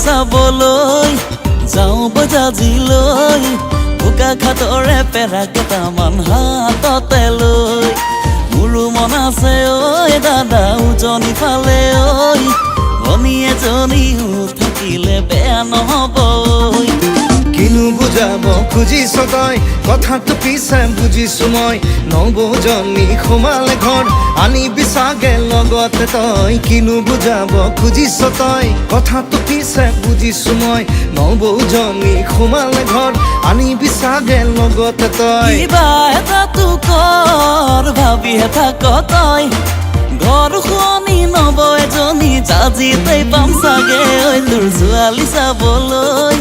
চাবলৈ যাওঁ বজাজিলৈ বোকা খাটৰে পেৰা কেইটামান হাততে লৈ মোৰো মন আছে ঐ দাদা উজনি ফালে ঐ ভনী এজনীও থাকিলে বেয়া নহ'ব কিনো বুজাব খুজিছ তই কথাটো পিছে বুজিছো মই নবৌজনী সোমালে ঘৰ আনিবি চাগে লগতে তই কিনো বুজাব খুজিছ তই কথাটো পিছে বুজিছো মই নবৌজনী সোমালে ঘৰ আনিবি চাগে লগতে তই কিবা এটাতো কৰ ভাবিহে থাক তই ঘৰ শুৱনি নব এজনী জাজিতেই পাম চাগে ঐ তোৰ ছোৱালী চাবলৈ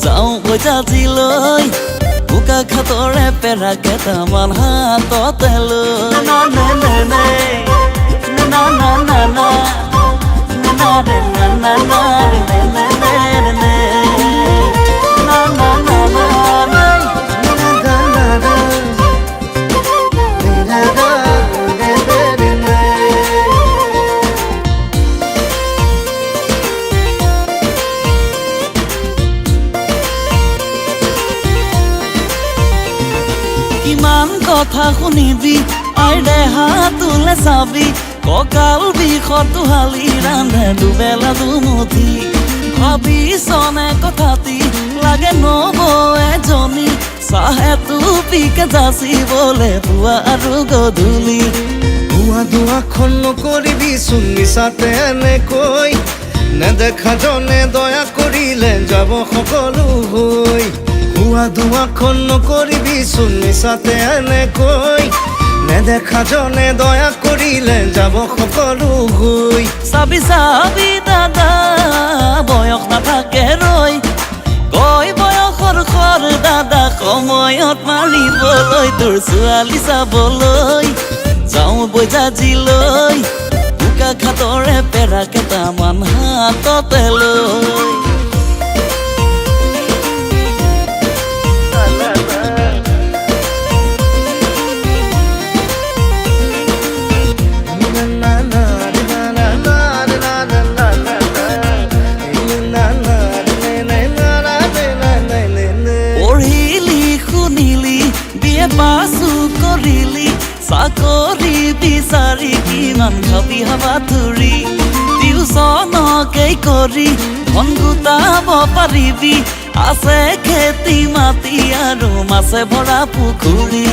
যাওঁ বজাজিলৈ বোকা খাটৰে পেৰা কেইটামান হাততে লৈ কিমান কথা শুনিবি আইৰে হাতলে চাবি কঁকাল বিষতো হালি ৰান্ধে দুবেলা দুমুঠি ভাবিছনে কথাটি লাগে নবৌ এজনী চাহে টুপিকে যাচিবলে পুৱা আৰু গধূলি ভুৱা দুৱাখন নকৰিবি চোন মিছাতে এনেকৈ নেদেখা জনে দয়া কৰিলে যাব সকলো হৈ ভুৱা দুৱাখন নকৰিবি চোন মিছাতে এনেকৈ নেদেখা জনে দয়া কৰিলে যাব সকলো হৈ চাবি চাবি দাদা বয়স নাথাকে ৰৈ গৈ বয়সৰ খৰ দাদা সময়ত মাৰিবলৈ তোৰ ছোৱালী চাবলৈ যাওঁ বজাজিলৈ বোকা খাটৰে পেৰা কেইটামান হাততে লৈ পাছো কৰিলি চাকৰি বিচাৰি কিমান খাবি হাবা ধৰি টিউচনকেই কৰি ধন গোটাব পাৰিবি আছে খেতি মাটি আৰু মাছে ভৰা পুখুৰী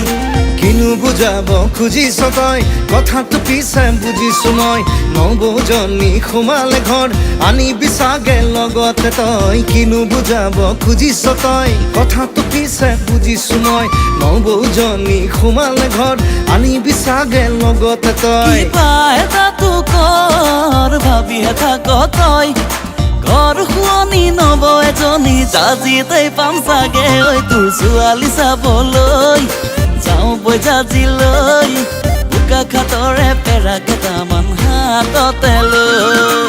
কিনো বুজাব খুজিছ তই কথাটো পিছে বুজিছো মই নবৌজনী সোমালে ঘৰ আনিবি চাগে লগতে তই কিনো বুজাব খুজিছ তই কথাটো পিছে বুজিছো মই নবৌজনী সোমালে ঘৰ আনিবি চাগে লগতে তই কিবা এটাতো কৰ ভাবিহে থাক তই ঘৰ শুৱনি নব এজনী জাজিতেই পাম চাগে ঐ তোৰ ছোৱালী চাবলৈ যাওঁ বজাজিলৈ বোকা খাটৰে পেৰা কেইটামান হাততে লৈ